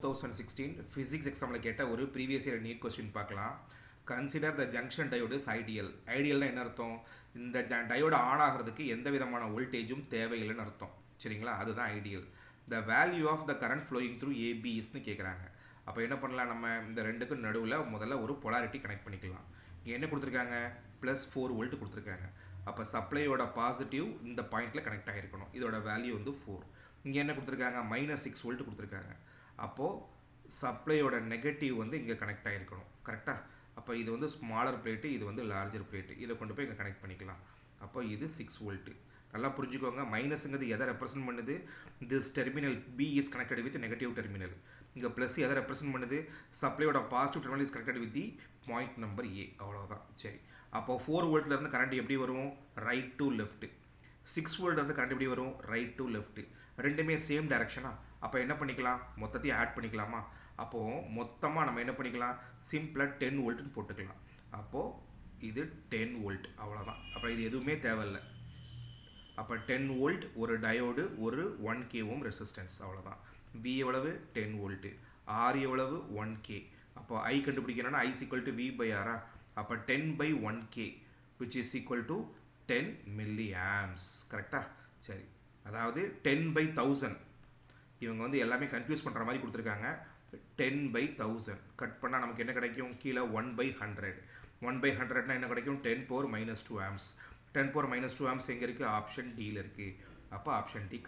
2016 physics எக்ஸாமில் கேட்ட ஒரு ப்ரீவியஸ் இயர் நீட் கொஸ்டின் பார்க்கலாம். Consider the junction diode is ideal. ஐடியல்னா என்ன அர்த்தம்? இந்த டயோடு ஆன் ஆகிறதுக்கு எந்த விதமான வோல்டேஜும் தேவையில்லைன்னு அர்த்தம். சரிங்களா? அதுதான் ideal. The value of the current flowing through ஏபிஸ்ன்னு கேட்குறாங்க. அப்போ என்ன பண்ணலாம்? நம்ம இந்த ரெண்டுக்கும் நடுவில் முதல்ல ஒரு பொலாரிட்டி கனெக்ட் பண்ணிக்கலாம். இங்கே என்ன கொடுத்துருக்காங்க? +4 வோல்ட் கொடுத்துருக்காங்க. அப்போ சப்ளையோட பாசிட்டிவ் இந்த பாயிண்டில் கனெக்ட் ஆகிருக்கணும். இதோட வேல்யூ வந்து 4. இங்கே என்ன கொடுத்துருக்காங்க? -6 வோல்ட் கொடுத்துருக்காங்க. அப்போது சப்ளையோட நெகட்டிவ் வந்து இங்கே கனெக்ட் ஆகிருக்கணும். கரெக்டாக? அப்போ இது வந்து ஸ்மாலர் பிளேட்டு, இது வந்து லார்ஜர் பிளேட்டு. இதை கொண்டு போய் இங்கே கனெக்ட் பண்ணிக்கலாம். அப்போ இது 6 வோல்ட்டு. நல்லா புரிஞ்சுக்கோங்க. மைனஸுங்கிறது எதை ரெப்ரசன்ட் பண்ணுது? This terminal P is connected with negative terminal. இங்கே ப்ளஸ் எதை ரெப்ரசன்ட் பண்ணுது? சப்ளையோட positive terminal is connected with the point number A. அவ்வளோதான். சரி, அப்போ 4 வோல்ட்லேருந்து கரண்ட் எப்படி வரும்? Right to left. 6 வோல்ட்லேருந்து கரண்ட் எப்படி வரும்? Right to left. ரெண்டுமே சேம் டைரக்ஷனா? அப்போ என்ன பண்ணிக்கலாம்? மொத்தத்தையும் ஆட் பண்ணிக்கலாமா? அப்போது மொத்தமாக நம்ம என்ன பண்ணிக்கலாம்? சிம்பிளாக 10 வோல்ட்னு போட்டுக்கலாம். அப்போது இது 10 வோல்ட். அவ்வளோதான். அப்புறம் இது எதுவுமே தேவையில்லை. அப்போ 10 வோல்ட், ஒரு டயோடு, ஒரு 1K ஓம் ரெசிஸ்டன்ஸ். அவ்வளோதான். V எவ்வளவு? 10 வோல்ட்டு. R எவ்வளவு? 1K. அப்போ I கண்டுபிடிக்கணும்னா I is equal to V by R. அப்போ 10/1K which is equal to 10 milliamps. கரெக்டாக? சரி, அதாவது 10/1000. இவங்க வந்து எல்லாமே கன்ஃபியூஸ் பண்ணுற மாதிரி கொடுத்துருக்காங்க. 10/1000 கட் பண்ணால் நமக்கு என்ன கிடைக்கும்? கீழே 1/100. 1/100னா என்ன கிடைக்கும்? 10⁻⁻2 ஆம்ஸ். 10⁻⁻2 ஆம்ஸ் எங்கே இருக்குது? ஆப்ஷன் டியில் இருக்குது. அப்போ ஆப்ஷன் டி